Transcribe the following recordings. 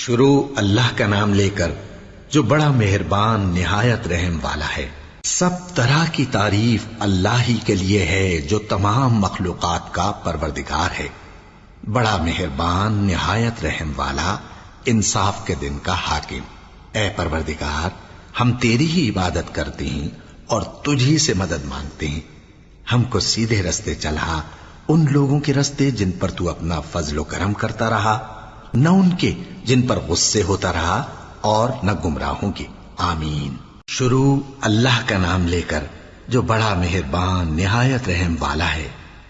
شروع اللہ کا نام لے کر جو بڑا مہربان نہایت رحم والا ہے۔ سب طرح کی تعریف اللہ ہی کے لیے ہے جو تمام مخلوقات کا پروردگار ہے، بڑا مہربان نہایت رحم والا، انصاف کے دن کا حاکم۔ اے پروردگار، ہم تیری ہی عبادت کرتے ہیں اور تجھی سے مدد مانگتے ہیں۔ ہم کو سیدھے رستے چلا، ان لوگوں کے رستے جن پر تو اپنا فضل و کرم کرتا رہا، نہ ان کے جن پر غصے ہوتا رہا اور نہ گمراہوں کے۔ آمین۔ شروع اللہ کا نام لے کر جو بڑا مہربان نہایت رحم والا ہے۔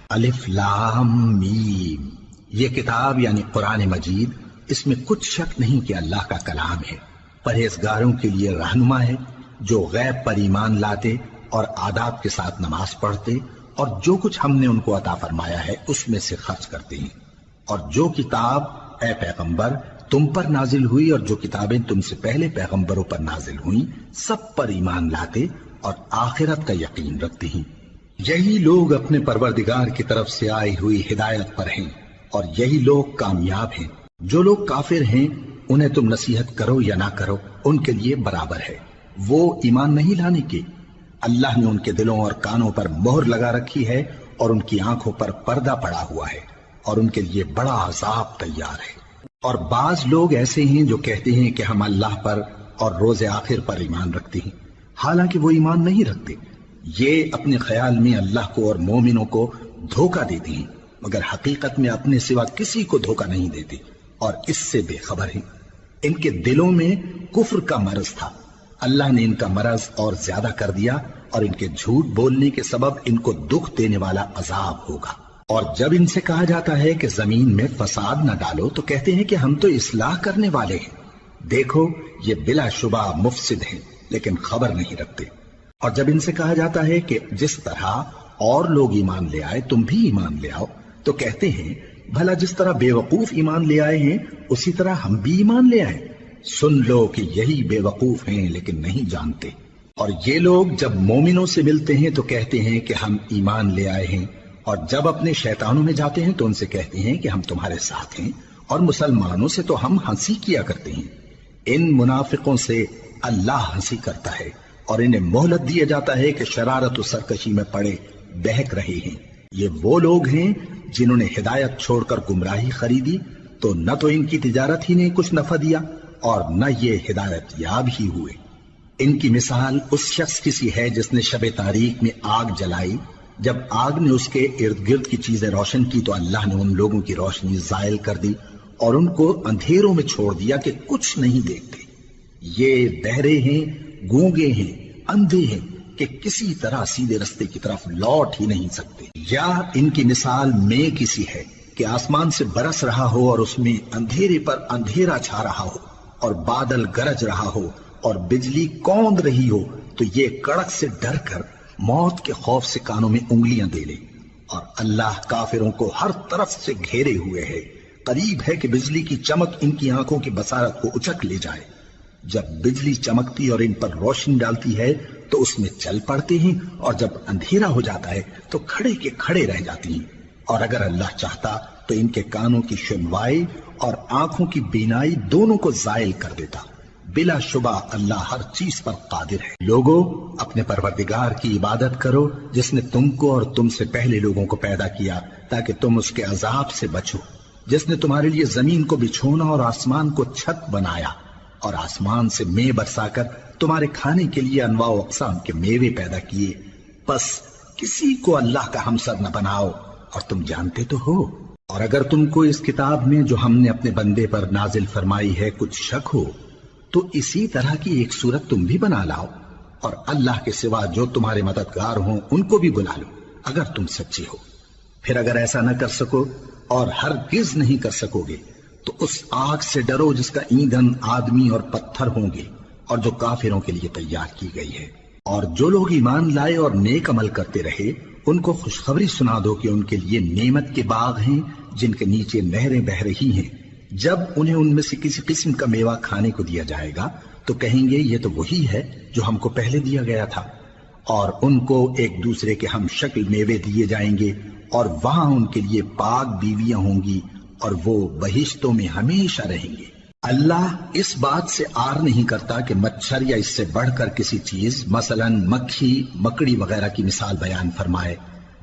الف لام میم۔ یہ کتاب یعنی قرآن مجید، اس میں کچھ شک نہیں کہ اللہ کا کلام ہے، پرہیزگاروں کے لیے رہنما ہے، جو غیب پر ایمان لاتے اور آداب کے ساتھ نماز پڑھتے اور جو کچھ ہم نے ان کو عطا فرمایا ہے اس میں سے خرچ کرتے ہیں، اور جو کتاب اے پیغمبر تم پر نازل ہوئی اور جو کتابیں تم سے پہلے پیغمبروں پر نازل ہوئیں سب پر ایمان لاتے اور آخرت کا یقین رکھتے ہیں۔ یہی لوگ اپنے پروردگار کی طرف سے آئی ہوئی ہدایت پر ہیں اور یہی لوگ کامیاب ہیں۔ جو لوگ کافر ہیں انہیں تم نصیحت کرو یا نہ کرو ان کے لیے برابر ہے، وہ ایمان نہیں لانے کے۔ اللہ نے ان کے دلوں اور کانوں پر مہر لگا رکھی ہے اور ان کی آنکھوں پر پردہ پڑا ہوا ہے اور ان کے لیے بڑا عذاب تیار ہے۔ اور بعض لوگ ایسے ہیں جو کہتے ہیں کہ ہم اللہ پر اور روز آخر پر ایمان رکھتے ہیں، حالانکہ وہ ایمان نہیں رکھتے۔ یہ اپنے خیال میں اللہ کو اور مومنوں کو دھوکہ دیتے ہیں، مگر حقیقت میں اپنے سوا کسی کو دھوکہ نہیں دیتے اور اس سے بے خبر ہیں۔ ان کے دلوں میں کفر کا مرض تھا، اللہ نے ان کا مرض اور زیادہ کر دیا اور ان کے جھوٹ بولنے کے سبب ان کو دکھ دینے والا عذاب ہوگا۔ اور جب ان سے کہا جاتا ہے کہ زمین میں فساد نہ ڈالو تو کہتے ہیں کہ ہم تو اصلاح کرنے والے ہیں۔ دیکھو یہ بلا شبہ مفسد ہیں لیکن خبر نہیں رکھتے۔ اور جب ان سے کہا جاتا ہے کہ جس طرح اور لوگ ایمان لے آئے تم بھی ایمان لے آؤ تو کہتے ہیں بھلا جس طرح بے وقوف ایمان لے آئے ہیں اسی طرح ہم بھی ایمان لے آئیں۔ سن لو کہ یہی بے وقوف ہیں لیکن نہیں جانتے۔ اور یہ لوگ جب مومنوں سے ملتے ہیں تو کہتے ہیں کہ ہم ایمان لے آئے ہیں، اور جب اپنے شیطانوں میں جاتے ہیں تو ان سے کہتے ہیں کہ ہم تمہارے ساتھ ہیں، اور مسلمانوں سے تو ہم ہنسی کیا کرتے ہیں۔ ان منافقوں سے اللہ ہنسی کرتا ہے اور انہیں مہلت دیا جاتا ہے کہ شرارت و سرکشی میں پڑے بہک رہے ہیں۔ یہ وہ لوگ ہیں جنہوں نے ہدایت چھوڑ کر گمراہی خریدی تو نہ تو ان کی تجارت ہی نے کچھ نفع دیا اور نہ یہ ہدایت یاب ہی ہوئے۔ ان کی مثال اس شخص کی سی ہے جس نے شب تاریک میں آگ جلائی، جب آگ نے اس کے ارد گرد کی چیزیں روشن کی تو اللہ نے ان لوگوں کی روشنی زائل کر دی اور ان کو اندھیروں میں چھوڑ دیا کہ کچھ نہیں دیکھتے۔ یہ بہرے ہیں، گونگے ہیں، اندھے ہیں کہ کسی طرح سیدھے رستے کی طرف لوٹ ہی نہیں سکتے۔ یا ان کی مثال میں کسی ہے کہ آسمان سے برس رہا ہو اور اس میں اندھیرے پر اندھیرا چھا رہا ہو اور بادل گرج رہا ہو اور بجلی کوند رہی ہو تو یہ کڑک سے ڈر کر موت کے خوف سے کانوں میں انگلیاں دے لے۔ اور اللہ کافروں کو ہر طرف سے گھیرے ہوئے ہے، قریب ہے کہ بجلی کی چمک ان کی آنکھوں کی بصارت کو اچک لے جائے۔ جب بجلی چمکتی اور ان پر روشنی ڈالتی ہے تو اس میں چل پڑتے ہیں، اور جب اندھیرا ہو جاتا ہے تو کھڑے کے کھڑے رہ جاتی ہیں۔ اور اگر اللہ چاہتا تو ان کے کانوں کی سنوائی اور آنکھوں کی بینائی دونوں کو زائل کر دیتا۔ بلا شبہ اللہ ہر چیز پر قادر ہے۔ لوگو اپنے پروردگار کی عبادت کرو جس نے تم کو اور تم سے پہلے لوگوں کو پیدا کیا تاکہ تم اس کے عذاب سے بچو، جس نے تمہارے لیے زمین کو بچھونا اور آسمان کو چھت بنایا اور آسمان سے مے برسا کر تمہارے کھانے کے لیے انواع و اقسام کے میوے پیدا کیے۔ بس کسی کو اللہ کا ہمسر نہ بناؤ اور تم جانتے تو ہو۔ اور اگر تم کو اس کتاب میں جو ہم نے اپنے بندے پر نازل فرمائی ہے کچھ شک ہو تو اسی طرح کی ایک صورت تم بھی بنا لاؤ، اور اللہ کے سوا جو تمہارے مددگار ہوں ان کو بھی بلا لو اگر تم سچے ہو۔ پھر اگر ایسا نہ کر سکو اور ہرگز نہیں کر سکو گے تو اس آگ سے ڈرو جس کا ایندھن آدمی اور پتھر ہوں گے اور جو کافروں کے لیے تیار کی گئی ہے۔ اور جو لوگ ایمان لائے اور نیک عمل کرتے رہے ان کو خوشخبری سنا دو کہ ان کے لیے نعمت کے باغ ہیں جن کے نیچے نہریں بہہ رہی ہیں۔ جب انہیں ان میں سے کسی قسم کا میوہ کھانے کو دیا جائے گا تو کہیں گے یہ تو وہی ہے جو ہم کو پہلے دیا گیا تھا، اور ان کو ایک دوسرے کے ہم شکل میوے دیے جائیں گے اور وہاں ان کے لیے پاک بیویاں ہوں گی اور وہ بہشتوں میں ہمیشہ رہیں گے۔ اللہ اس بات سے آر نہیں کرتا کہ مچھر یا اس سے بڑھ کر کسی چیز مثلاً مکھی مکڑی وغیرہ کی مثال بیان فرمائے۔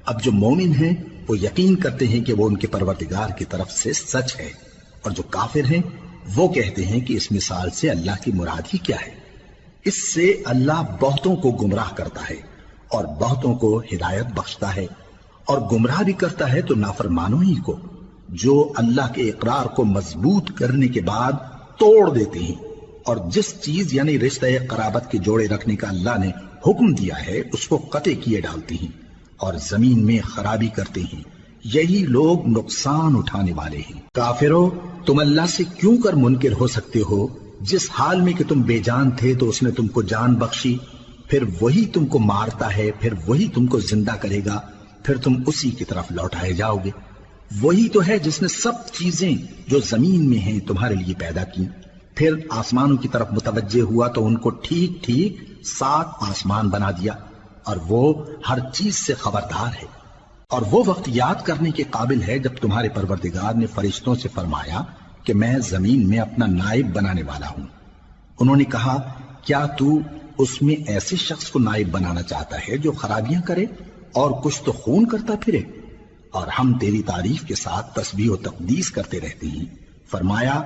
اب جو مومن ہیں وہ یقین کرتے ہیں کہ وہ ان کے پروردگار کی طرف سے سچ ہے، اور جو کافر ہیں وہ کہتے ہیں کہ اس مثال سے اللہ کی مراد ہی کیا ہے۔ اس سے اللہ بہتوں کو گمراہ کرتا ہے اور بہتوں کو ہدایت بخشتا ہے، اور گمراہ بھی کرتا ہے تو نافرمانوں ہی کو، جو اللہ کے اقرار کو مضبوط کرنے کے بعد توڑ دیتے ہیں، اور جس چیز یعنی رشتہ قرابت کے جوڑے رکھنے کا اللہ نے حکم دیا ہے اس کو قطع کیے ڈالتے ہیں اور زمین میں خرابی کرتے ہیں۔ یہی لوگ نقصان اٹھانے والے ہیں۔ کافرو، تم اللہ سے کیوں کر منکر ہو سکتے ہو؟ جس حال میں کہ تم بے جان تھے تو اس نے تم کو جان بخشی، پھر وہی تم کو مارتا ہے، پھر وہی تم کو زندہ کرے گا، پھر تم اسی کی طرف لوٹائے جاؤ گے۔ وہی تو ہے جس نے سب چیزیں جو زمین میں ہیں تمہارے لیے پیدا کی، پھر آسمانوں کی طرف متوجہ ہوا تو ان کو ٹھیک ٹھیک 7 آسمان بنا دیا، اور وہ ہر چیز سے خبردار ہے۔ اور وہ وقت یاد کرنے کے قابل ہے جب تمہارے پروردگار نے فرشتوں سے فرمایا کہ میں زمین میں اپنا نائب بنانے والا ہوں۔ انہوں نے کہا، کیا تو اس میں ایسے شخص کو نائب بنانا چاہتا ہے جو خرابیاں کرے اور کچھ تو خون کرتا پھرے؟ اور ہم تیری تعریف کے ساتھ تسبیح و تقدیس کرتے رہتے ہیں۔ فرمایا،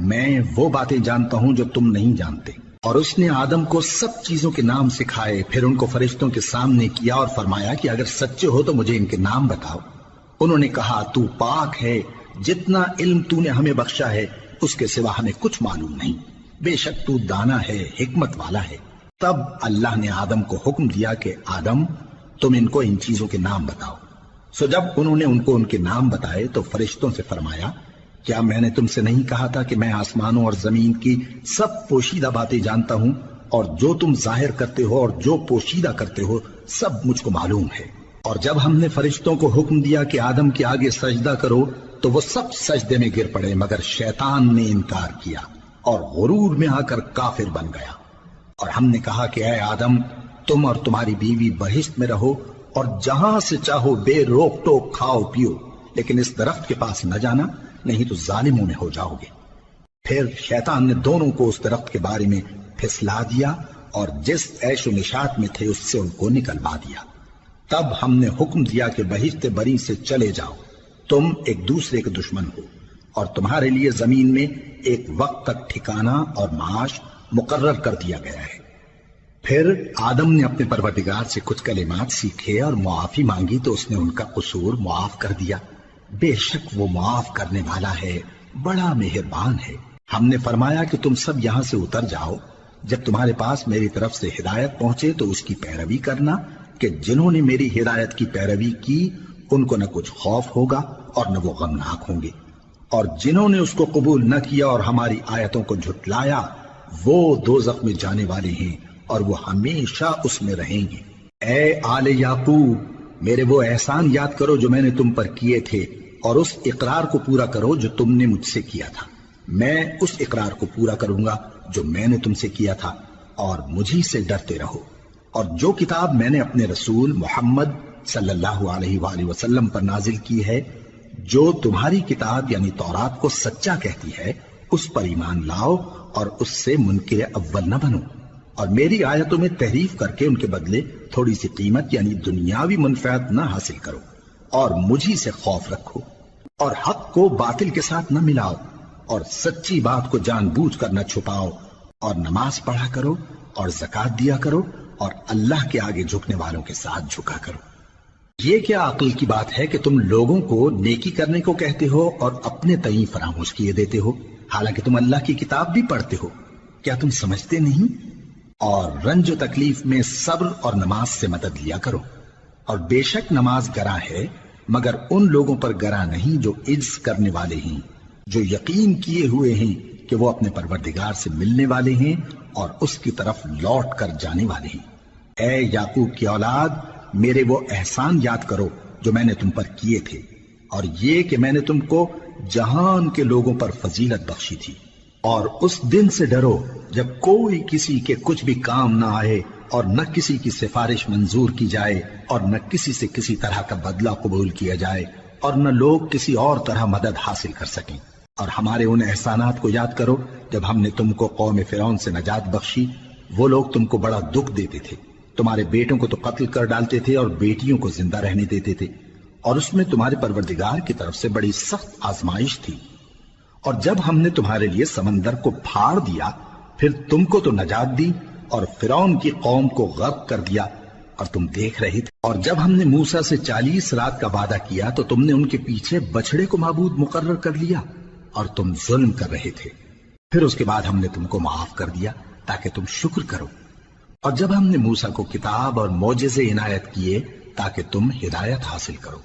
میں وہ باتیں جانتا ہوں جو تم نہیں جانتے۔ اور اس نے آدم کو سب چیزوں کے نام سکھائے، پھر ان کو فرشتوں کے سامنے کیا اور فرمایا کہ اگر سچے ہو تو مجھے ان کے نام بتاؤ۔ انہوں نے کہا، تو پاک ہے، جتنا علم تو نے ہمیں بخشا ہے اس کے سوا ہمیں کچھ معلوم نہیں، بے شک تو دانا ہے، حکمت والا ہے۔ تب اللہ نے آدم کو حکم دیا کہ آدم، تم ان کو ان چیزوں کے نام بتاؤ۔ سو جب انہوں نے ان کو ان کے نام بتائے تو فرشتوں سے فرمایا، کیا میں نے تم سے نہیں کہا تھا کہ میں آسمانوں اور زمین کی سب پوشیدہ باتیں جانتا ہوں، اور جو تم ظاہر کرتے ہو اور جو پوشیدہ کرتے ہو سب مجھ کو معلوم ہے۔ اور جب ہم نے فرشتوں کو حکم دیا کہ آدم کے آگے سجدہ کرو تو وہ سب سجدے میں گر پڑے، مگر شیطان نے انکار کیا اور غرور میں آ کر کافر بن گیا۔ اور ہم نے کہا کہ اے آدم، تم اور تمہاری بیوی بہشت میں رہو اور جہاں سے چاہو بے روک ٹوک کھاؤ پیو، لیکن اس درخت کے پاس نہ جانا، نہیں تو ظالموں میں ہو جاؤ گے۔ پھر شیطان نے دونوں کو اس درخت کے بارے میں پھسلا دیا اور جس عیش و نشاط میں تھے اس سے ان کو نکلوا دیا۔ تب ہم نے حکم دیا کہ بہشت بری سے چلے جاؤ، تم ایک دوسرے کے دشمن ہو، اور تمہارے لیے زمین میں ایک وقت تک ٹھکانہ اور معاش مقرر کر دیا گیا ہے۔ پھر آدم نے اپنے پروردگار سے کچھ کلمات سیکھے اور معافی مانگی تو اس نے ان کا قصور معاف کر دیا۔ بے شک وہ معاف کرنے والا ہے، بڑا مہربان ہے۔ ہم نے فرمایا کہ تم سب یہاں سے اتر جاؤ، جب تمہارے پاس میری طرف سے ہدایت پہنچے تو اس کی پیروی کرنا، کہ جنہوں نے میری ہدایت کی پیروی کی ان کو نہ کچھ خوف ہوگا اور نہ وہ غمناک ہوں گے، اور جنہوں نے اس کو قبول نہ کیا اور ہماری آیتوں کو جھٹلایا وہ دوزخ میں جانے والے ہیں اور وہ ہمیشہ اس میں رہیں گے۔ اے آل یعقوب، میرے وہ احسان یاد کرو جو میں نے تم پر کیے تھے، اور اس اقرار کو پورا کرو جو تم نے مجھ سے کیا تھا۔ میں اس اقرار کو پورا کروں گا جو میں نے تم سے کیا تھا، اور مجھی سے ڈرتے رہو۔ اور جو کتاب میں نے اپنے رسول محمد صلی اللہ علیہ وآلہ وسلم پر نازل کی ہے، جو تمہاری کتاب یعنی تورات کو سچا کہتی ہے، اس پر ایمان لاؤ اور اس سے منکر اول نہ بنو، اور میری آیتوں میں تحریف کر کے ان کے بدلے تھوڑی سی قیمت یعنی دنیاوی منفعت نہ حاصل کرو، اور مجھی سے خوف رکھو، اور حق کو باطل کے ساتھ نہ ملاؤ، اور سچی بات کو جان بوجھ کر نہ چھپاؤ، اور نماز پڑھا کرو اور زکوٰۃ دیا کرو، اور اللہ کے آگے جھکنے والوں کے ساتھ جھکا کرو۔ یہ کیا عقل کی بات ہے کہ تم لوگوں کو نیکی کرنے کو کہتے ہو اور اپنے تئیں فراموش کیے دیتے ہو، حالانکہ تم اللہ کی کتاب بھی پڑھتے ہو؟ کیا تم سمجھتے نہیں؟ اور رنج و تکلیف میں صبر اور نماز سے مدد لیا کرو، اور بے شک نماز گراں ہے، مگر ان لوگوں پر گراں نہیں جو عجز کرنے والے ہیں، جو یقین کیے ہوئے ہیں کہ وہ اپنے پروردگار سے ملنے والے ہیں اور اس کی طرف لوٹ کر جانے والے ہیں۔ اے یعقوب کی اولاد، میرے وہ احسان یاد کرو جو میں نے تم پر کیے تھے، اور یہ کہ میں نے تم کو جہان کے لوگوں پر فضیلت بخشی تھی۔ اور اس دن سے ڈرو جب کوئی کسی کے کچھ بھی کام نہ آئے، اور نہ کسی کی سفارش منظور کی جائے، اور نہ کسی سے کسی طرح کا بدلہ قبول کیا جائے، اور نہ لوگ کسی اور طرح مدد حاصل کر سکیں۔ اور ہمارے ان احسانات کو یاد کرو جب ہم نے تم کو قوم فرعون سے نجات بخشی۔ وہ لوگ تم کو بڑا دکھ دیتے تھے، تمہارے بیٹوں کو تو قتل کر ڈالتے تھے اور بیٹیوں کو زندہ رہنے دیتے تھے، اور اس میں تمہارے پروردگار کی طرف سے بڑی سخت آزمائش تھی۔ اور جب ہم نے تمہارے لیے سمندر کو پھاڑ دیا، پھر تم کو تو نجات دی اور فرعون کی قوم کو غرق کر دیا، اور تم دیکھ رہے تھے۔ اور جب ہم نے موسیٰ سے 40 رات کا وعدہ کیا تو تم نے ان کے پیچھے بچڑے کو معبود مقرر کر لیا اور تم ظلم کر رہے تھے۔ پھر اس کے بعد ہم نے تم کو معاف کر دیا تاکہ تم شکر کرو۔ اور جب ہم نے موسیٰ کو کتاب اور معجزے عنایت کیے تاکہ تم ہدایت حاصل کرو۔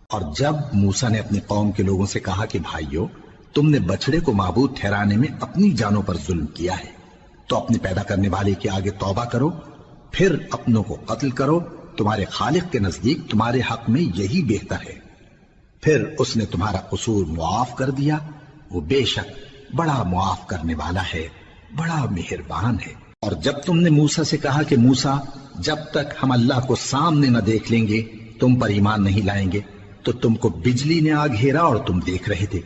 اور جب موسیٰ نے اپنی قوم کے لوگوں سے کہا کہ بھائیو، تم نے بچڑے کو معبود ٹھہرانے میں اپنی جانوں پر ظلم کیا ہے، تو اپنے پیدا کرنے والے کے آگے توبہ کرو، پھر اپنوں کو قتل کرو، تمہارے خالق کے نزدیک تمہارے حق میں یہی بہتر ہے۔ پھر اس نے تمہارا قصور معاف کر دیا، وہ بے شک بڑا معاف کرنے والا ہے، بڑا مہربان ہے۔ اور جب تم نے موسیٰ سے کہا کہ موسیٰ، جب تک ہم اللہ کو سامنے نہ دیکھ لیں گے تم پر ایمان نہیں لائیں گے، تو تم کو بجلی نے آ گھیرا اور تم دیکھ رہے تھے۔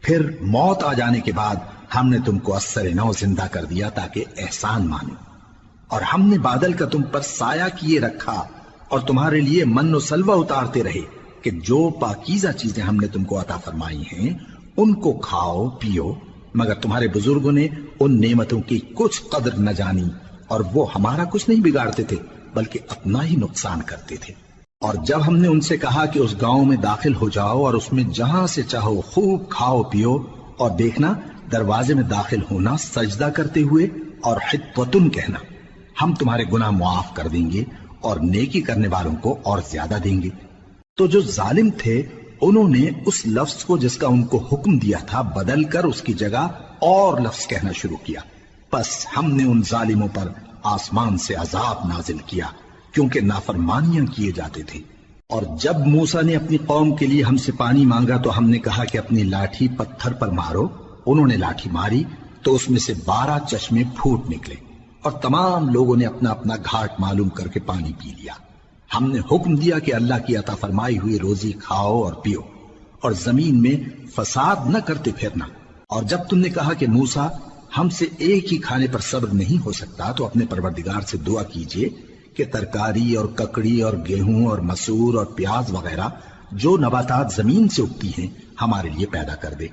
پھر موت آ جانے کے بعد ہم نے تم کو اثر نو زندہ کر دیا تاکہ احسان مانو۔ اور ہم نے بادل کا تم پر سایہ کیے رکھا اور تمہارے لیے من و سلوہ اتارتے رہے کہ جو پاکیزہ چیزیں ہم نے تم کو عطا فرمائی ہیں ان کو کھاؤ پیو، مگر تمہارے بزرگوں نے ان نعمتوں کی کچھ قدر نہ جانی، اور وہ ہمارا کچھ نہیں بگاڑتے تھے بلکہ اپنا ہی نقصان کرتے تھے۔ اور جب ہم نے ان سے کہا کہ اس گاؤں میں داخل ہو جاؤ اور اس میں جہاں سے چاہو خوب کھاؤ پیو، اور دیکھنا دروازے میں داخل ہونا سجدہ کرتے ہوئے اور حطوتن کہنا، ہم تمہارے گناہ معاف کر دیں گے اور نیکی کرنے والوں کو اور زیادہ دیں گے۔ تو جو ظالم تھے انہوں نے اس لفظ کو جس کا ان کو حکم دیا تھا بدل کر اس کی جگہ اور لفظ کہنا شروع کیا، پس ہم نے ان ظالموں پر آسمان سے عذاب نازل کیا کیونکہ نافرمانیاں کیے جاتے تھے۔ اور جب موسیٰ نے اپنی قوم کے لیے ہم سے پانی مانگا تو ہم نے کہا کہ اپنی لاٹھی پتھر پر مارو۔ انہوں نے لاٹھی ماری تو اس میں سے 12 چشمے پھوٹ نکلے اور تمام لوگوں نے اپنا اپنا گھاٹ معلوم کر کے پانی پی لیا۔ ہم نے حکم دیا کہ اللہ کی عطا فرمائی ہوئی روزی کھاؤ اور پیو اور زمین میں فساد نہ کرتے پھرنا۔ اور جب تم نے کہا کہ موسیٰ ہم سے ایک ہی کھانے پر صبر نہیں ہو سکتا تو اپنے پروردگار سے دعا کیجئے کہ ترکاری اور ککڑی اور گیہوں اور مسور اور پیاز وغیرہ جو نباتات زمین سے اگتی ہیں ہمارے لیے پیدا کر دے۔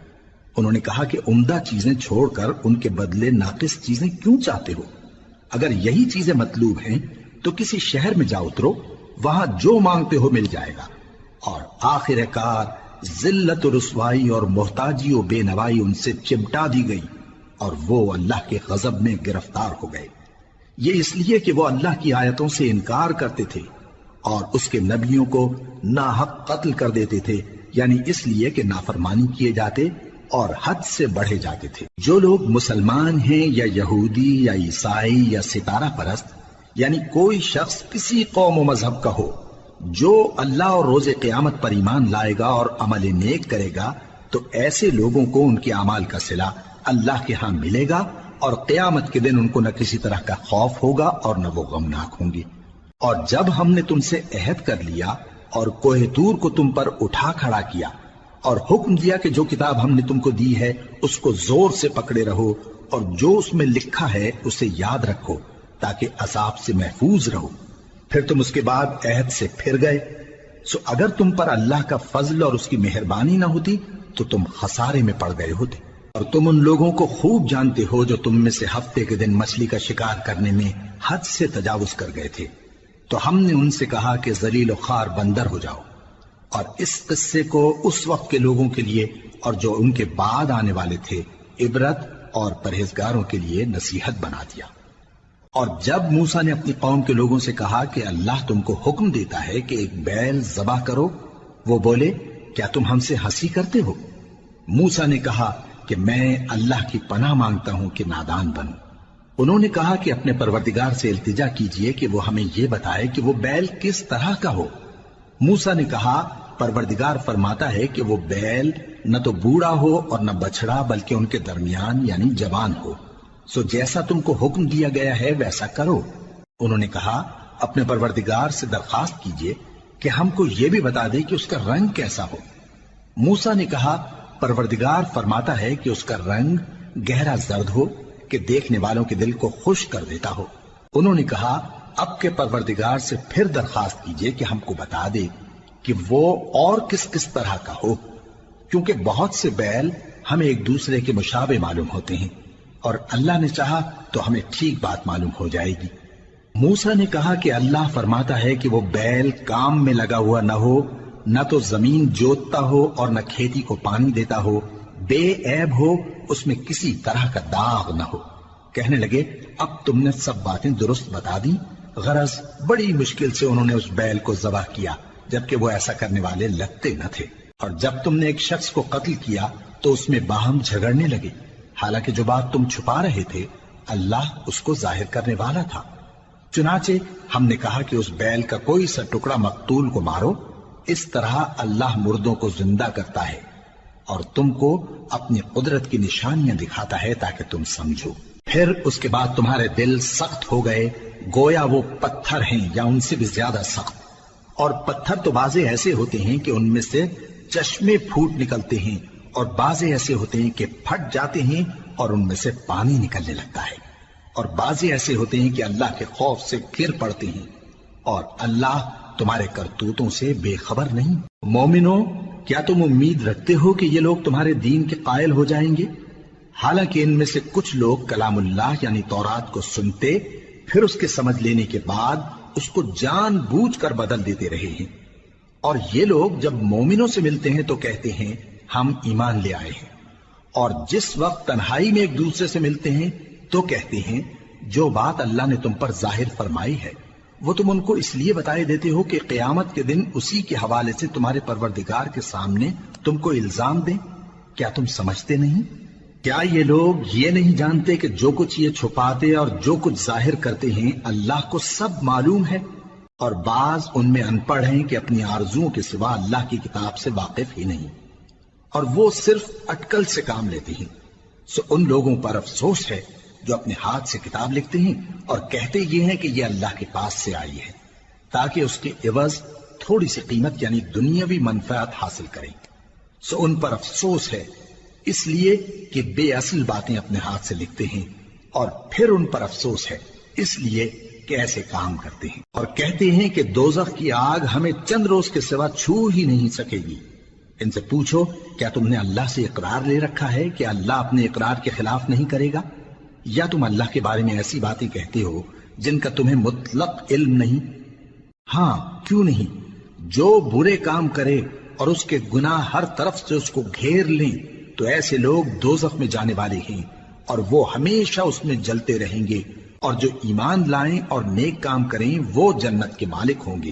انہوں نے کہا کہ عمدہ چیزیں چھوڑ کر ان کے بدلے ناقص چیزیں کیوں چاہتے ہو؟ اگر یہی چیزیں مطلوب ہیں تو کسی شہر میں جا اترو، وہاں جو مانگتے ہو مل جائے گا۔ اور آخر کار ذلت و رسوائی اور محتاجی و بے نوائی ان سے چمٹا دی گئی اور وہ اللہ کے غضب میں گرفتار ہو گئے۔ یہ اس لیے کہ وہ اللہ کی آیتوں سے انکار کرتے تھے اور اس کے نبیوں کو ناحق قتل کر دیتے تھے، یعنی اس لیے کہ نافرمانی کیے جاتے اور حد سے بڑھے جاتے تھے۔ جو لوگ مسلمان ہیں یا یہودی یا عیسائی یا ستارہ پرست، یعنی کوئی شخص کسی قوم و مذہب کا ہو، جو اللہ اور روز قیامت پر ایمان لائے گا اور عمل نیک کرے گا تو ایسے لوگوں کو ان کے اعمال کا صلہ اللہ کے ہاں ملے گا، اور قیامت کے دن ان کو نہ کسی طرح کا خوف ہوگا اور نہ وہ غمناک ہوں گے۔ اور جب ہم نے تم سے عہد کر لیا اور کوہ طور کو تم پر اٹھا کھڑا کیا اور حکم دیا کہ جو کتاب ہم نے تم کو دی ہے اس کو زور سے پکڑے رہو اور جو اس میں لکھا ہے اسے یاد رکھو تاکہ عذاب سے محفوظ رہو، پھر تم اس کے بعد عہد سے پھر گئے، سو اگر تم پر اللہ کا فضل اور اس کی مہربانی نہ ہوتی تو تم خسارے میں پڑ گئے ہوتے۔ اور تم ان لوگوں کو خوب جانتے ہو جو تم میں سے ہفتے کے دن مچھلی کا شکار کرنے میں حد سے تجاوز کر گئے تھے، تو ہم نے ان سے کہا کہ ذلیل و خوار بندر ہو جاؤ، اور اس قصے کو اس وقت کے لوگوں کے لیے اور جو ان کے بعد آنے والے تھے عبرت اور پرہیزگاروں کے لیے نصیحت بنا دیا۔ اور جب موسیٰ نے اپنی قوم کے لوگوں سے کہا کہ اللہ تم کو حکم دیتا ہے کہ ایک بیل ذبح کرو، وہ بولے کیا تم ہم سے ہنسی کرتے ہو؟ موسیٰ نے کہا کہ میں اللہ کی پناہ مانگتا ہوں کہ نادان بنوں۔ انہوں نے کہا کہ اپنے پروردگار سے التجا کیجئے کہ وہ ہمیں یہ بتائے کہ وہ بیل کس طرح کا ہو۔ موسیٰ نے کہا پروردگار فرماتا ہے کہ وہ بیل نہ تو بوڑھا ہو اور نہ بچڑا بلکہ ان کے درمیان یعنی جوان ہو، سو جیسا تم کو حکم دیا گیا ہے ویسا کرو۔ انہوں نے کہا اپنے پروردگار سے درخواست کیجئے کہ ہم کو یہ بھی بتا دے کہ اس کا رنگ کیسا ہو۔ موسیٰ نے کہا پروردگار فرماتا ہے کہ اس کا رنگ گہرا زرد ہو کہ دیکھنے والوں کے دل کو خوش کر دیتا ہو۔ انہوں نے کہا اب کے پروردگار سے پھر درخواست کیجئے کہ ہم کو بتا دے کہ وہ اور کس کس طرح کا ہو، کیونکہ بہت سے بیل ہمیں ایک دوسرے کے مشابہ معلوم ہوتے ہیں، اور اللہ نے چاہا تو ہمیں ٹھیک بات معلوم ہو جائے گی۔ موسیٰ نے کہا کہ اللہ فرماتا ہے کہ وہ بیل کام میں لگا ہوا نہ ہو، نہ تو زمین جوتتا ہو اور نہ کھیتی کو پانی دیتا ہو، بے عیب ہو، اس میں کسی طرح کا داغ نہ ہو۔ کہنے لگے اب تم نے سب باتیں درست بتا دی۔ غرض بڑی مشکل سے انہوں نے اس بیل کو ذبح کیا، جبکہ وہ ایسا کرنے والے لگتے نہ تھے۔ اور جب تم نے ایک شخص کو قتل کیا تو اس میں باہم جھگڑنے لگے، حالانکہ جو بات تم چھپا رہے تھے اللہ اس کو ظاہر کرنے والا تھا۔ چنانچہ ہم نے کہا کہ اس بیل کا کوئی سا ٹکڑا مقتول کو مارو، اس طرح اللہ مردوں کو زندہ کرتا ہے اور تم کو اپنی قدرت کی نشانیاں دکھاتا ہے تاکہ تم سمجھو۔ پھر اس کے بعد تمہارے دل سخت ہو گئے، گویا وہ پتھر ہیں یا ان سے بھی زیادہ سخت۔ اور پتھر تو بعضے ایسے ہوتے ہیں کہ ان میں سے چشمے پھوٹ نکلتے ہیں، اور بعضے ایسے ہوتے ہیں کہ پھٹ جاتے ہیں اور ان میں سے پانی نکلنے لگتا ہے، اور بعضے ایسے ہوتے ہیں کہ اللہ کے خوف سے گر پڑتے ہیں، اور اللہ تمہارے کرتوتوں سے بے خبر نہیں۔ مومنو، کیا تم امید رکھتے ہو کہ یہ لوگ تمہارے دین کے قائل ہو جائیں گے؟ حالانکہ ان میں سے کچھ لوگ کلام اللہ یعنی تورات کو سنتے، پھر اس کے سمجھ لینے کے بعد اس کو جان بوجھ کر بدل دیتے رہے ہیں، اور یہ لوگ جب مومنوں سے ملتے ہیں تو کہتے ہیں ہم ایمان لے آئے ہیں، اور جس وقت تنہائی میں ایک دوسرے سے ملتے ہیں تو کہتے ہیں جو بات اللہ نے تم پر ظاہر فرمائی ہے وہ تم ان کو اس لیے بتائے دیتے ہو کہ قیامت کے دن اسی کے حوالے سے تمہارے پروردگار کے سامنے تم کو الزام دیں۔ کیا تم سمجھتے نہیں؟ کیا یہ لوگ یہ نہیں جانتے کہ جو کچھ یہ چھپاتے اور جو کچھ ظاہر کرتے ہیں اللہ کو سب معلوم ہے؟ اور بعض ان میں ان پڑھ ہیں کہ اپنی آرزوؤں کے سوا اللہ کی کتاب سے واقف ہی نہیں، اور وہ صرف اٹکل سے کام لیتے ہیں۔ سو ان لوگوں پر افسوس ہے جو اپنے ہاتھ سے کتاب لکھتے ہیں اور کہتے یہ ہیں کہ یہ اللہ کے پاس سے آئی ہے، تاکہ اس کے عوض تھوڑی سی قیمت یعنی دنیاوی منفعت حاصل کریں۔ سو ان پر افسوس ہے اس لیے کہ بے اصل باتیں اپنے ہاتھ سے لکھتے ہیں، اور پھر ان پر افسوس ہے اس لیے کہ ایسے کام کرتے ہیں، اور کہتے ہیں کہ دوزخ کی آگ ہمیں چند روز کے سوا چھو ہی نہیں سکے گی۔ ان سے پوچھو کیا تم نے اللہ سے اقرار لے رکھا ہے کہ اللہ اپنے اقرار کے خلاف نہیں کرے گا؟ یا تم اللہ کے بارے میں ایسی باتیں کہتے ہو جن کا تمہیں مطلق علم نہیں؟ ہاں کیوں نہیں، جو برے کام کرے اور اس کے گناہ ہر طرف سے اس کو گھیر لیں تو ایسے لوگ دوزخ میں جانے والے ہیں، اور وہ ہمیشہ اس میں جلتے رہیں گے، اور جو ایمان لائیں اور نیک کام کریں وہ جنت کے مالک ہوں گے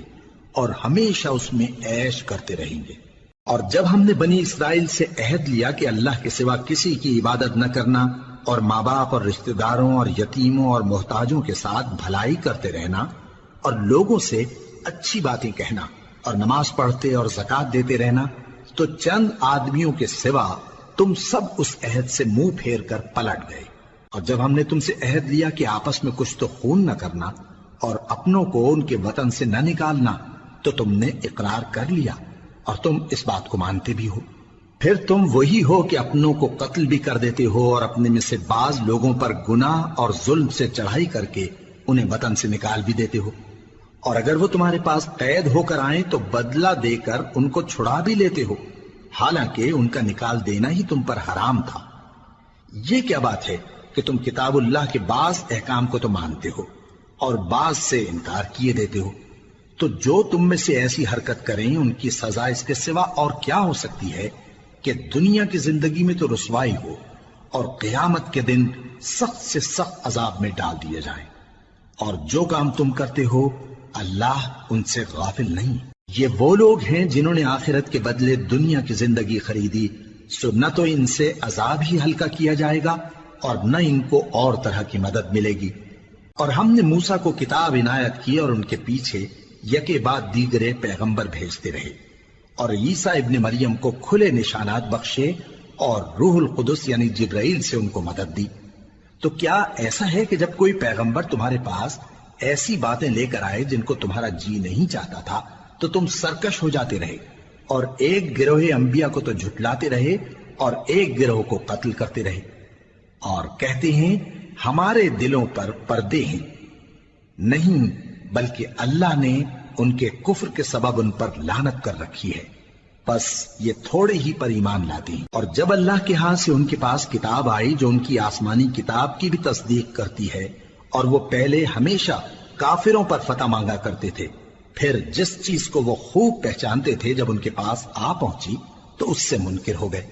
اور ہمیشہ اس میں عیش کرتے رہیں گے۔ اور جب ہم نے بنی اسرائیل سے عہد لیا کہ اللہ کے سوا کسی کی عبادت نہ کرنا، اور ماں باپ اور رشتہ داروں اور یتیموں اور محتاجوں کے ساتھ بھلائی کرتے رہنا، اور لوگوں سے اچھی باتیں کہنا، اور نماز پڑھتے اور زکوٰۃ دیتے رہنا، تو چند آدمیوں کے سوا تم سب اس عہد سے منہ پھیر کر پلٹ گئے۔ اور جب ہم نے تم سے عہد لیا کہ آپس میں کچھ تو خون نہ کرنا اور اپنوں کو ان کے وطن سے نہ نکالنا، تو تم نے اقرار کر لیا اور تم اس بات کو مانتے بھی ہو۔ پھر تم وہی ہو کہ اپنوں کو قتل بھی کر دیتے ہو اور اپنے میں سے بعض لوگوں پر گناہ اور ظلم سے چڑھائی کر کے انہیں وطن سے نکال بھی دیتے ہو، اور اگر وہ تمہارے پاس قید ہو کر آئیں تو بدلہ دے کر ان کو چھڑا بھی لیتے ہو، حالانکہ ان کا نکال دینا ہی تم پر حرام تھا۔ یہ کیا بات ہے کہ تم کتاب اللہ کے بعض احکام کو تو مانتے ہو اور بعض سے انکار کیے دیتے ہو؟ تو جو تم میں سے ایسی حرکت کریں ان کی سزا اس کے سوا اور کیا ہو سکتی ہے کہ دنیا کی زندگی میں تو رسوائی ہو اور قیامت کے دن سخت سے سخت عذاب میں ڈال دیے جائیں۔ اور جو کام تم کرتے ہو اللہ ان سے غافل نہیں۔ یہ وہ لوگ ہیں جنہوں نے آخرت کے بدلے دنیا کی زندگی خریدی، سو نہ تو ان سے عذاب ہی ہلکا کیا جائے گا اور نہ ان کو اور طرح کی مدد ملے گی۔ اور ہم نے موسیٰ کو کتاب عنایت کی اور ان کے پیچھے یکے بعد دیگرے پیغمبر بھیجتے رہے، اور عیسیٰ ابن مریم کو کھلے نشانات بخشے اور روح القدس یعنی جبرائیل سے ان کو مدد دی۔ تو کیا ایسا ہے کہ جب کوئی پیغمبر تمہارے پاس ایسی باتیں لے کر آئے جن کو تمہارا جی نہیں چاہتا تھا تو تم سرکش ہو جاتے رہے، اور ایک گروہ انبیاء کو تو جھٹلاتے رہے اور ایک گروہ کو قتل کرتے رہے، اور کہتے ہیں ہمارے دلوں پر پردے ہیں، نہیں بلکہ اللہ نے ان کے کفر کے سبب ان پر لعنت کر رکھی ہے، بس یہ تھوڑے ہی پر ایمان لاتے ہیں۔ اور جب اللہ کے ہاں سے ان کے پاس کتاب آئی جو ان کی آسمانی کتاب کی بھی تصدیق کرتی ہے، اور وہ پہلے ہمیشہ کافروں پر فتح مانگا کرتے تھے، پھر جس چیز کو وہ خوب پہچانتے تھے جب ان کے پاس آ پہنچی تو اس سے منکر ہو گئے،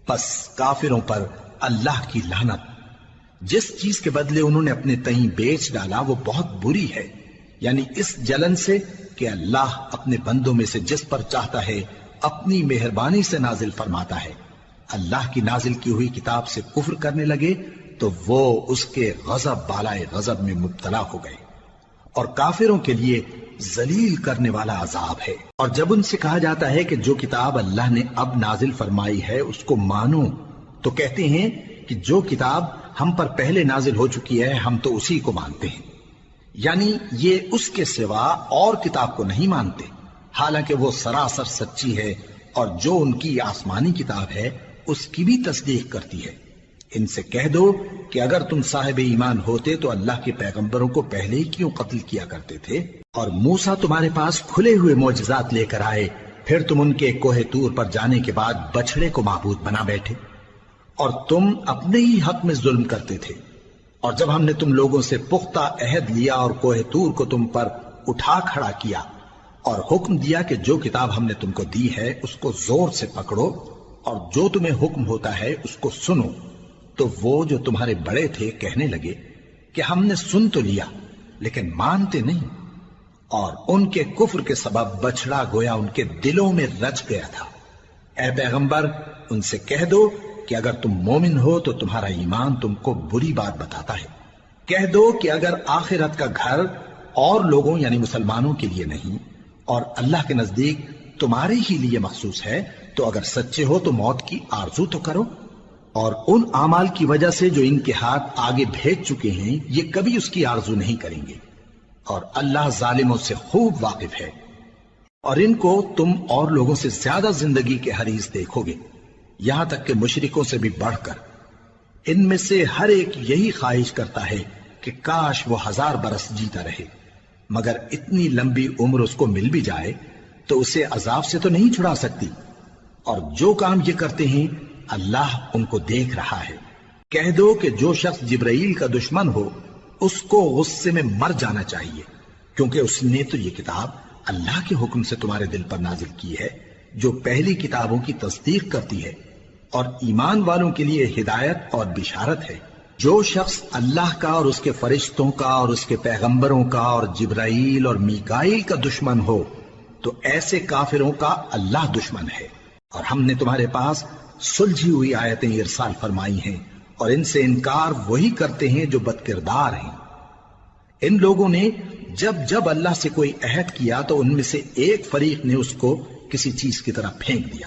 بس کافروں پر اللہ کی لعنت۔ جس چیز کے بدلے انہوں نے اپنے تئیں بیچ ڈالا وہ بہت بری ہے، یعنی اس جلن سے کہ اللہ اپنے بندوں میں سے جس پر چاہتا ہے اپنی مہربانی سے نازل فرماتا ہے۔ اللہ کی نازل کی ہوئی کتاب سے کفر کرنے لگے تو وہ اس کے غضب بالائے غضب میں مبتلا ہو گئے، اور کافروں کے لیے ذلیل کرنے والا عذاب ہے۔ اور جب ان سے کہا جاتا ہے کہ جو کتاب اللہ نے اب نازل فرمائی ہے اس کو مانو، تو کہتے ہیں کہ جو کتاب ہم پر پہلے نازل ہو چکی ہے ہم تو اسی کو مانتے ہیں، یعنی یہ اس کے سوا اور کتاب کو نہیں مانتے، حالانکہ وہ سراسر سچی ہے، اور جو ان کی آسمانی کتاب ہے اس کی بھی تصدیق کرتی ہے۔ ان سے کہہ دو کہ اگر تم صاحب ایمان ہوتے تو اللہ کے پیغمبروں کو پہلے ہی کیوں قتل کیا کرتے تھے؟ اور موسیٰ تمہارے پاس کھلے ہوئے معجزات لے کر آئے، پھر تم ان کے کوہ طور پر جانے کے بعد بچڑے کو معبود بنا بیٹھے، اور تم اپنے ہی حق میں ظلم کرتے تھے۔ اور جب ہم نے تم لوگوں سے پختہ عہد لیا اور کوہ طور کو تم پر اٹھا کھڑا کیا، اور حکم دیا کہ جو کتاب ہم نے تم کو دی ہے اس کو زور سے پکڑو، اور جو تمہیں حکم ہوتا ہے اس کو سنو، تو وہ جو تمہارے بڑے تھے کہنے لگے کہ ہم نے سن تو لیا لیکن مانتے نہیں، اور ان کے کفر کے سبب بچڑا گویا ان کے دلوں میں رچ گیا تھا۔ اے پیغمبر ان سے کہہ دو کہ اگر تم مومن ہو تو تمہارا ایمان تم کو بری بات بتاتا ہے۔ کہہ دو کہ اگر آخرت کا گھر اور لوگوں یعنی مسلمانوں کے لیے نہیں اور اللہ کے نزدیک تمہارے ہی لیے مخصوص ہے تو اگر سچے ہو تو موت کی آرزو تو کرو، اور ان اعمال کی وجہ سے جو ان کے ہاتھ آگے بھیج چکے ہیں یہ کبھی اس کی آرزو نہیں کریں گے، اور اللہ ظالموں سے خوب واقف ہے۔ اور ان کو تم اور لوگوں سے زیادہ زندگی کے حریص دیکھو گے، یہاں تک کہ مشرکوں سے بھی بڑھ کر۔ ان میں سے ہر ایک یہی خواہش کرتا ہے کہ کاش وہ 1000 برس جیتا رہے، مگر اتنی لمبی عمر اس کو مل بھی جائے تو اسے عذاب سے تو نہیں چھڑا سکتی، اور جو کام یہ کرتے ہیں اللہ ان کو دیکھ رہا ہے۔ کہہ دو کہ جو شخص جبرائیل کا دشمن ہو اس کو غصے میں مر جانا چاہیے، کیونکہ اس نے تو یہ کتاب اللہ کے حکم سے تمہارے دل پر نازل کی ہے جو پہلی کتابوں کی تصدیق کرتی ہے، اور ایمان والوں کے لیے ہدایت اور بشارت ہے۔ جو شخص اللہ کا اور اس کے فرشتوں کا اور اس کے پیغمبروں کا اور جبرائیل اور میکائیل کا دشمن ہو تو ایسے کافروں کا اللہ دشمن ہے۔ اور ہم نے تمہارے پاس سلجھی ہوئی آیتیں ارسال فرمائی ہیں، اور ان سے انکار وہی کرتے ہیں جو بد کردار ہیں۔ ان لوگوں نے جب جب اللہ سے کوئی عہد کیا تو ان میں سے ایک فریق نے اس کو کسی چیز کی طرح پھینک دیا۔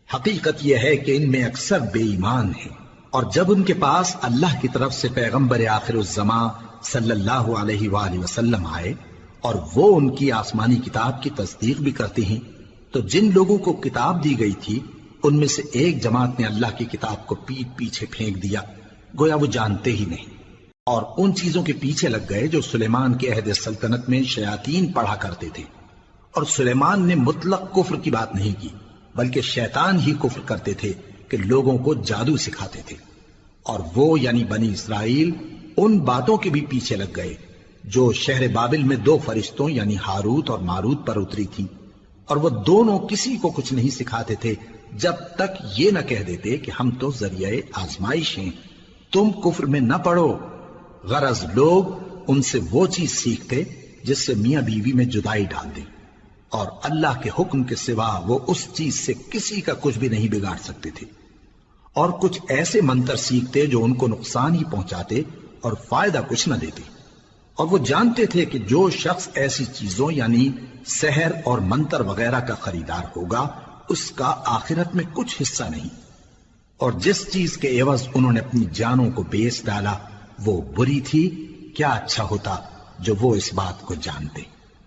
حقیقت یہ ہے کہ ان میں اکثر بے ایمان ہیں، اور جب ان کے پاس اللہ کی طرف سے پیغمبر آخر الزمان صلی اللہ علیہ وآلہ وسلم آئے اور وہ ان کی آسمانی کتاب کی تصدیق بھی کرتے ہیں، تو جن لوگوں کو کتاب دی گئی تھی ان میں سے ایک جماعت نے اللہ کی کتاب کو پیٹ پیچھے پھینک دیا، گویا وہ جانتے ہی نہیں، اور ان چیزوں کے پیچھے لگ گئے جو سلیمان کے عہد سلطنت میں شیاطین پڑھا کرتے تھے۔ اور سلیمان نے مطلق کفر کی بات نہیں کی، بلکہ شیطان ہی کفر کرتے تھے کہ لوگوں کو جادو سکھاتے تھے، اور وہ یعنی بنی اسرائیل ان باتوں کے بھی پیچھے لگ گئے جو شہر بابل میں 2 فرشتوں یعنی ہاروت اور ماروت پر اتری تھی، اور وہ دونوں کسی کو کچھ نہیں سکھاتے تھے جب تک یہ نہ کہہ دیتے کہ ہم تو ذریعہ آزمائش ہیں، تم کفر میں نہ پڑو۔ غرض لوگ ان سے وہ چیز سیکھتے جس سے میاں بیوی میں جدائی ڈال دیں، اور اللہ کے حکم کے سوا وہ اس چیز سے کسی کا کچھ بھی نہیں بگاڑ سکتے تھے، اور کچھ ایسے منتر سیکھتے جو ان کو نقصان ہی پہنچاتے اور فائدہ کچھ نہ دیتے۔ اور وہ جانتے تھے کہ جو شخص ایسی چیزوں یعنی سحر اور منتر وغیرہ کا خریدار ہوگا اس کا آخرت میں کچھ حصہ نہیں، اور جس چیز کے عوض انہوں نے اپنی جانوں کو بیچ ڈالا وہ بری تھی، کیا اچھا ہوتا جو وہ اس بات کو جانتے۔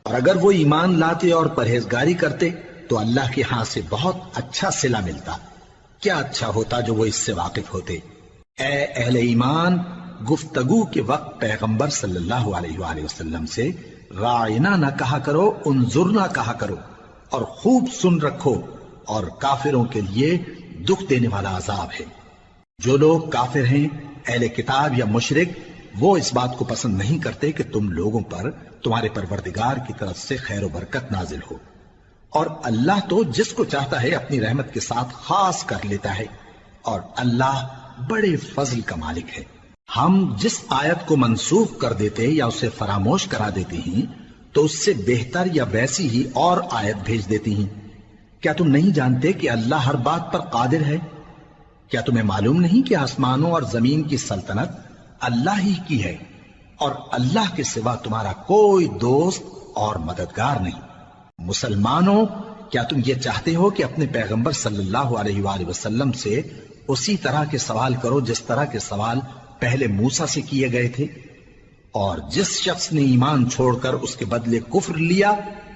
اور اگر وہ ایمان لاتے اور پرہیزگاری کرتے تو اللہ کے ہاں سے بہت اچھا صلہ ملتا، کیا اچھا ہوتا جو وہ اس سے واقف ہوتے۔ اے اہل ایمان، گفتگو کے وقت پیغمبر صلی اللہ علیہ وآلہ وسلم سے رائنا نہ کہا کرو، انظرنا کہا کرو، اور خوب سن رکھو، اور کافروں کے لیے دکھ دینے والا عذاب ہے۔ جو لوگ کافر ہیں، اہل کتاب یا مشرک، وہ اس بات کو پسند نہیں کرتے کہ تم لوگوں پر تمہارے پروردگار کی طرف سے خیر و برکت نازل ہو، اور اللہ تو جس کو چاہتا ہے اپنی رحمت کے ساتھ خاص کر لیتا ہے، اور اللہ بڑے فضل کا مالک ہے۔ ہم جس آیت کو منسوخ کر دیتے یا اسے فراموش کرا دیتے ہیں تو اس سے بہتر یا ویسی ہی اور آیت بھیج دیتی ہیں۔ کیا تم نہیں جانتے کہ اللہ ہر بات پر قادر ہے؟ کیا تمہیں معلوم نہیں کہ آسمانوں اور زمین کی سلطنت اللہ ہی کی ہے، اور اللہ کے سوا تمہارا کوئی دوست اور مددگار نہیں؟ مسلمانوں، کیا تم یہ چاہتے ہو کہ اپنے پیغمبر صلی اللہ علیہ وآلہ وسلم سے اسی طرح کے سوال کرو جس طرح کے سوال پہلے موسیٰ سے کیے گئے تھے؟ اور جس شخص نے ایمان چھوڑ کر اس کے بدلے کفر لیا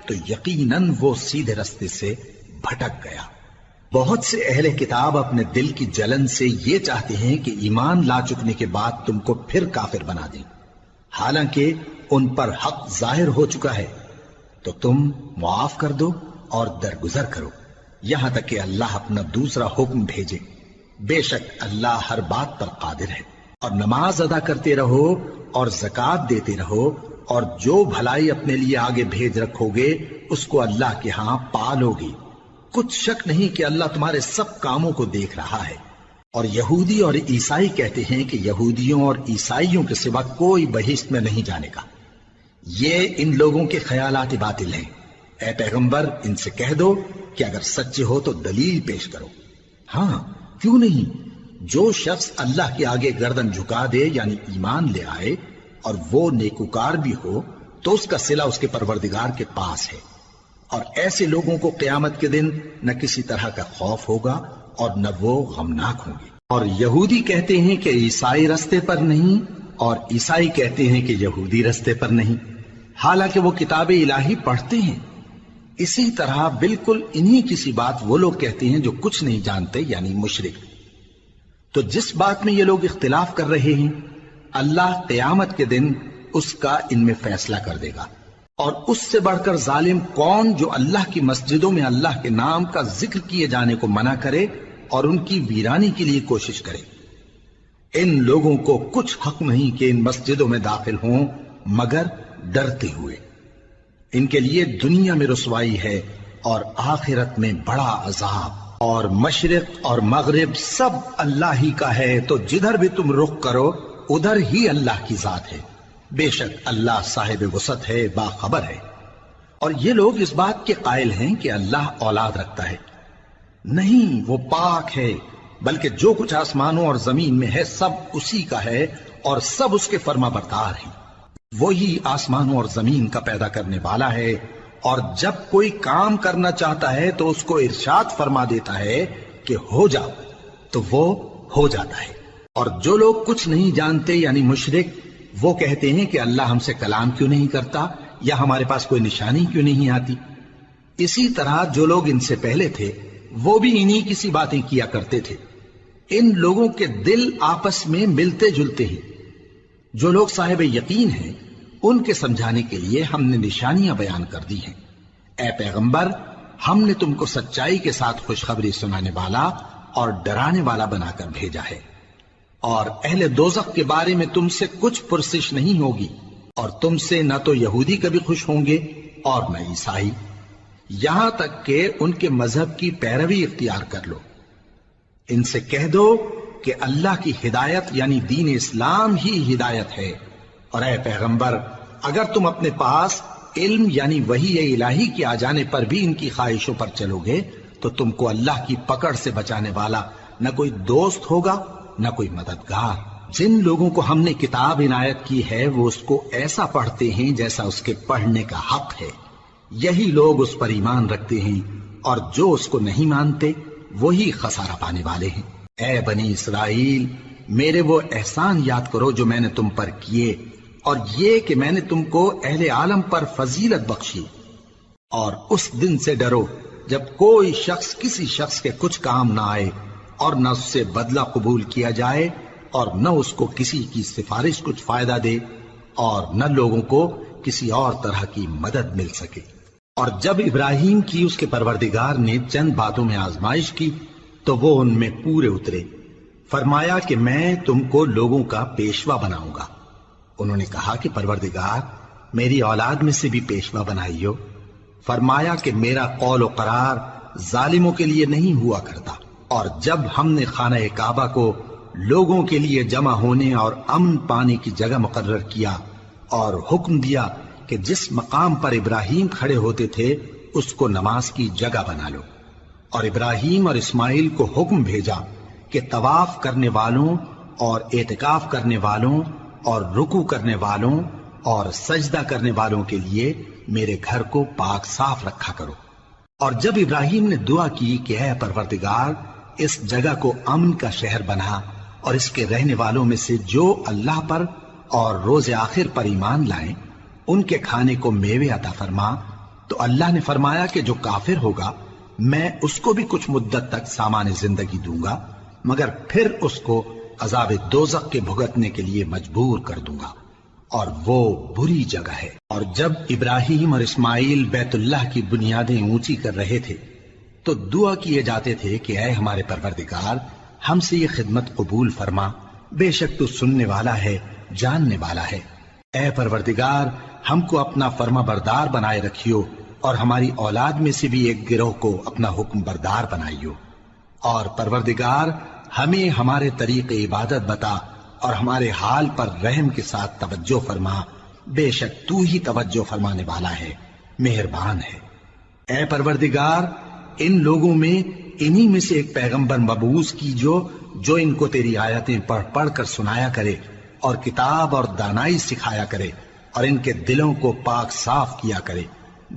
تو یقیناً وہ سیدھے رستے سے بھٹک گیا۔ بہت سے اہل کتاب اپنے دل کی جلن سے یہ چاہتے ہیں کہ ایمان لا چکنے کے بعد تم کو پھر کافر بنا دیں، حالانکہ ان پر حق ظاہر ہو چکا ہے۔ تو تم معاف کر دو اور درگزر کرو یہاں تک کہ اللہ اپنا دوسرا حکم بھیجے۔ بے شک اللہ ہر بات پر قادر ہے۔ اور نماز ادا کرتے رہو اور زکوٰۃ دیتے رہو، اور جو بھلائی اپنے لیے آگے بھیج رکھو گے اس کو اللہ کے ہاں پالو گے۔ کچھ شک نہیں کہ اللہ تمہارے سب کاموں کو دیکھ رہا ہے۔ اور یہودی اور عیسائی کہتے ہیں کہ یہودیوں اور عیسائیوں کے سوا کوئی بہشت میں نہیں جانے کا۔ یہ ان لوگوں کے خیالات باطل ہیں۔ اے پیغمبر، ان سے کہہ دو کہ اگر سچے ہو تو دلیل پیش کرو۔ ہاں، کیوں نہیں؟ جو شخص اللہ کے آگے گردن جھکا دے، یعنی ایمان لے آئے، اور وہ نیکوکار بھی ہو، تو اس کا صلہ اس کے پروردگار کے پاس ہے۔ اور ایسے لوگوں کو قیامت کے دن نہ کسی طرح کا خوف ہوگا اور نہ وہ غمناک ہوں گے۔ اور یہودی کہتے ہیں کہ عیسائی رستے پر نہیں، اور عیسائی کہتے ہیں کہ یہودی رستے پر نہیں، حالانکہ وہ کتاب الہی پڑھتے ہیں۔ اسی طرح بالکل انہی کسی بات وہ لوگ کہتے ہیں جو کچھ نہیں جانتے، یعنی مشرک۔ تو جس بات میں یہ لوگ اختلاف کر رہے ہیں، اللہ قیامت کے دن اس کا ان میں فیصلہ کر دے گا۔ اور اس سے بڑھ کر ظالم کون جو اللہ کی مسجدوں میں اللہ کے نام کا ذکر کیے جانے کو منع کرے اور ان کی ویرانی کے لیے کوشش کرے۔ ان لوگوں کو کچھ حق نہیں کہ ان مسجدوں میں داخل ہوں مگر ڈرتے ہوئے۔ ان کے لیے دنیا میں رسوائی ہے اور آخرت میں بڑا عذاب۔ اور مشرق اور مغرب سب اللہ ہی کا ہے، تو جدھر بھی تم رخ کرو ادھر ہی اللہ کی ذات ہے۔ بے شک اللہ صاحب وسعت ہے، باخبر ہے۔ اور یہ لوگ اس بات کے قائل ہیں کہ اللہ اولاد رکھتا ہے۔ نہیں، وہ پاک ہے، بلکہ جو کچھ آسمانوں اور زمین میں ہے سب اسی کا ہے، اور سب اس کے فرما بردار ہیں۔ وہی آسمانوں اور زمین کا پیدا کرنے والا ہے، اور جب کوئی کام کرنا چاہتا ہے تو اس کو ارشاد فرما دیتا ہے کہ ہو جاؤ، تو وہ ہو جاتا ہے۔ اور جو لوگ کچھ نہیں جانتے، یعنی مشرک، وہ کہتے ہیں کہ اللہ ہم سے کلام کیوں نہیں کرتا، یا ہمارے پاس کوئی نشانی کیوں نہیں آتی۔ اسی طرح جو لوگ ان سے پہلے تھے وہ بھی انہی کسی باتیں کیا کرتے تھے۔ ان لوگوں کے دل آپس میں ملتے جلتے ہیں۔ جو لوگ صاحب یقین ہیں ان کے سمجھانے کے لیے ہم نے نشانیاں بیان کر دی ہیں۔ اے پیغمبر، ہم نے تم کو سچائی کے ساتھ خوشخبری سنانے والا اور ڈرانے والا بنا کر بھیجا ہے۔ اور اہل دوزخ کے بارے میں تم سے کچھ پرسش نہیں ہوگی، اور تم سے نہ تو یہودی کبھی خوش ہوں گے اور نہ عیسائی، یہاں تک کہ ان کے مذہب کی پیروی اختیار کر لو۔ ان سے کہہ دو کہ اللہ کی ہدایت یعنی دین اسلام ہی ہدایت ہے۔ اور اے پیغمبر، اگر تم اپنے پاس علم یعنی وحی الہی کے آ جانے پر بھی ان کی خواہشوں پر چلو گے تو تم کو اللہ کی پکڑ سے بچانے والا نہ کوئی دوست ہوگا نہ کوئی مددگار۔ جن لوگوں کو ہم نے کتاب عنایت کی ہے وہ اس کو ایسا پڑھتے ہیں جیسا اس کے پڑھنے کا حق ہے، یہی لوگ اس پر ایمان رکھتے ہیں، اور جو اس کو نہیں مانتے وہی خسارہ پانے والے ہیں۔ اے بنی اسرائیل، میرے وہ احسان یاد کرو جو میں نے تم پر کیے، اور یہ کہ میں نے تم کو اہل عالم پر فضیلت بخشی۔ اور اس دن سے ڈرو جب کوئی شخص کسی شخص کے کچھ کام نہ آئے، اور نہ اس سے بدلہ قبول کیا جائے اور نہ اس کو کسی کی سفارش کچھ فائدہ دے اور نہ لوگوں کو کسی اور طرح کی مدد مل سکے۔ اور جب ابراہیم کی اس کے پروردگار نے چند باتوں میں آزمائش کی تو وہ ان میں پورے اترے۔ فرمایا کہ میں تم کو لوگوں کا پیشوا بناؤں گا۔ انہوں نے کہا کہ پروردگار میری اولاد میں سے بھی پیشوا بنائیو۔ فرمایا کہ میرا قول و قرار ظالموں کے لیے نہیں ہوا کرتا۔ اور جب ہم نے خانہ کعبہ کو لوگوں کے لیے جمع ہونے اور امن پانے کی جگہ مقرر کیا اور حکم دیا کہ جس مقام پر ابراہیم کھڑے ہوتے تھے اس کو نماز کی جگہ بنا لو، اور ابراہیم اور اسماعیل کو حکم بھیجا کہ طواف کرنے والوں اور اعتکاف کرنے والوں اور رکوع کرنے والوں اور سجدہ کرنے والوں کے لیے میرے گھر کو پاک صاف رکھا کرو۔ اور جب ابراہیم نے دعا کی کہ اے پروردگار اس جگہ کو امن کا شہر بنا اور اس کے رہنے والوں میں سے جو اللہ پر اور روز آخر پر ایمان لائیں ان کے کھانے کو میوے عطا فرما، تو اللہ نے فرمایا کہ جو کافر ہوگا میں اس کو بھی کچھ مدت تک سامان زندگی دوں گا، مگر پھر اس کو عذاب دوزخ کے بھگتنے کے لیے مجبور کر دوں گا، اور وہ بری جگہ ہے۔ اور جب ابراہیم اور اسماعیل بیت اللہ کی بنیادیں اونچی کر رہے تھے تو دعا کیے جاتے تھے کہ اے ہمارے پروردگار ہم سے یہ خدمت قبول فرما، بے شک تو سننے والا ہے، جاننے والا ہے۔ اے پروردگار ہم کو اپنا فرما بردار بنائے رکھیو اور ہماری اولاد میں سے بھی ایک گروہ کو اپنا حکم بردار بنائیو، اور پروردگار ہمیں ہمارے طریق عبادت بتا اور ہمارے حال پر رحم کے ساتھ توجہ فرما، بے شک تو ہی توجہ فرمانے والا ہے، مہربان ہے۔ اے پروردگار ان لوگوں میں انہی میں سے ایک پیغمبر مبعوث کیجو جو ان کو تیری آیتیں پڑھ پڑھ کر سنایا کرے اور کتاب اور دانائی سکھایا کرے اور ان کے دلوں کو پاک صاف کیا کرے،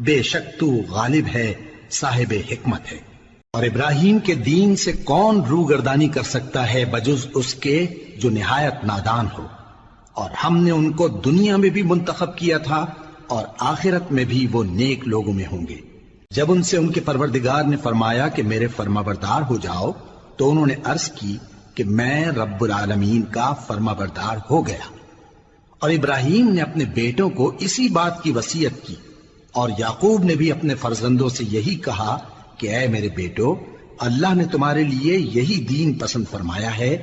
بے شک تو غالب ہے، صاحب حکمت ہے۔ اور ابراہیم کے دین سے کون روگردانی کر سکتا ہے بجز اس کے جو نہایت نادان ہو، اور ہم نے ان کو دنیا میں بھی منتخب کیا تھا اور آخرت میں بھی وہ نیک لوگوں میں ہوں گے۔ جب ان سے ان کے پروردگار نے فرمایا کہ میرے فرما بردار ہو جاؤ تو انہوں نے عرض کی کہ میں رب العالمین کا فرما بردار ہو گیا۔ اور ابراہیم نے اپنے بیٹوں کو اسی بات کی وصیت کی، اور یعقوب نے بھی اپنے فرزندوں سے یہی کہا کہ اے میرے بیٹو اللہ نے تمہارے لیے یہی دین پسند فرمایا ہے،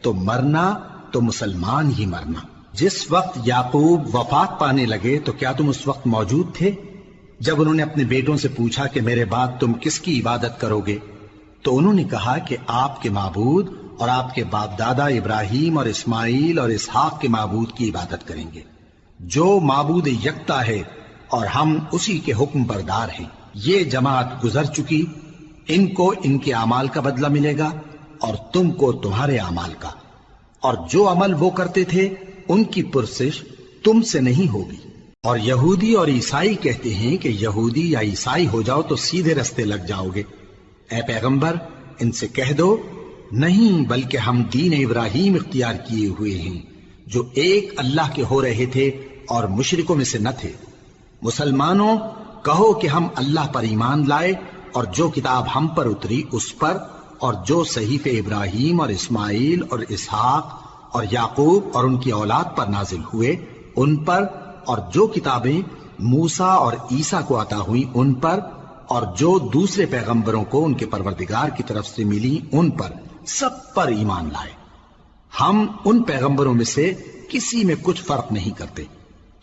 تو مرنا تو مسلمان ہی مرنا۔ جس وقت یعقوب وفات پانے لگے تو کیا تم اس وقت موجود تھے جب انہوں نے اپنے بیٹوں سے پوچھا کہ میرے بعد تم کس کی عبادت کرو گے؟ تو انہوں نے کہا کہ آپ کے معبود اور آپ کے باپ دادا ابراہیم اور اسماعیل اور اسحاق کے معبود کی عبادت کریں گے، جو معبود یکتا ہے اور ہم اسی کے حکم بردار ہیں۔ یہ جماعت گزر چکی، ان کو ان کے اعمال کا بدلہ ملے گا اور تم کو تمہارے اعمال کا، اور جو عمل وہ کرتے تھے ان کی پرسش تم سے نہیں ہوگی۔ اور یہودی اور عیسائی کہتے ہیں کہ یہودی یا عیسائی ہو جاؤ تو سیدھے رستے لگ جاؤ گے۔ اے پیغمبر ان سے کہہ دو نہیں، بلکہ ہم دین ابراہیم اختیار کیے ہوئے ہیں جو ایک اللہ کے ہو رہے تھے اور مشرکوں میں سے نہ تھے۔ مسلمانوں کہو کہ ہم اللہ پر ایمان لائے اور جو کتاب ہم پر اتری اس پر، اور جو صحیفے ابراہیم اور اسماعیل اور اسحاق اور یعقوب اور ان کی اولاد پر نازل ہوئے ان پر، اور جو کتابیں موسیٰ اور عیسیٰ کو عطا ہوئی ان پر، اور جو دوسرے پیغمبروں کو ان کے پروردگار کی طرف سے ملی ان پر، سب پر ایمان لائے۔ ہم ان پیغمبروں میں سے کسی میں کچھ فرق نہیں کرتے،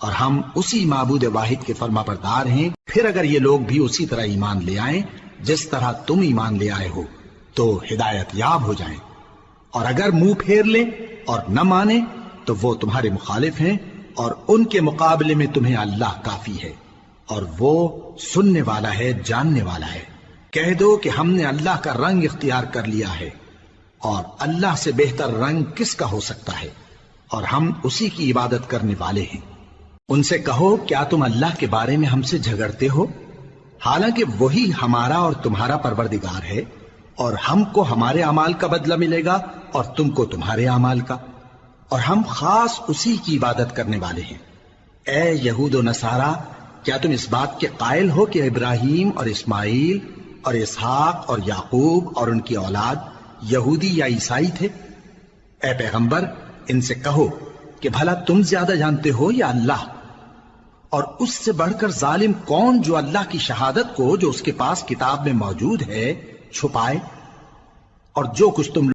اور ہم اسی معبود واحد کے فرما بردار ہیں۔ پھر اگر یہ لوگ بھی اسی طرح ایمان لے آئیں جس طرح تم ایمان لے آئے ہو تو ہدایت یاب ہو جائیں، اور اگر منہ پھیر لیں اور نہ مانیں تو وہ تمہارے مخالف ہیں، اور ان کے مقابلے میں تمہیں اللہ کافی ہے، اور وہ سننے والا ہے، جاننے والا ہے۔ کہہ دو کہ ہم نے اللہ کا رنگ اختیار کر لیا ہے، اور اللہ سے بہتر رنگ کس کا ہو سکتا ہے، اور ہم اسی کی عبادت کرنے والے ہیں۔ ان سے کہو کیا تم اللہ کے بارے میں ہم سے جھگڑتے ہو، حالانکہ وہی ہمارا اور تمہارا پروردگار ہے، اور ہم کو ہمارے اعمال کا بدلہ ملے گا اور تم کو تمہارے اعمال کا، اور ہم خاص اسی کی عبادت کرنے والے ہیں۔ اے یہود و نصارا کیا تم اس بات کے قائل ہو کہ ابراہیم اور اسماعیل اور اسحاق اور یعقوب اور ان کی اولاد یہودی یا عیسائی تھے؟ اے پیغمبر ان سے کہو کہ بھلا تم زیادہ جانتے ہو یا اللہ؟ اور اس سے بڑھ کر ظالم کون جو اللہ کی شہادت کو جو اس کے پاس کتاب میں موجود ہے چھپائے؟ اور جو کچھ تم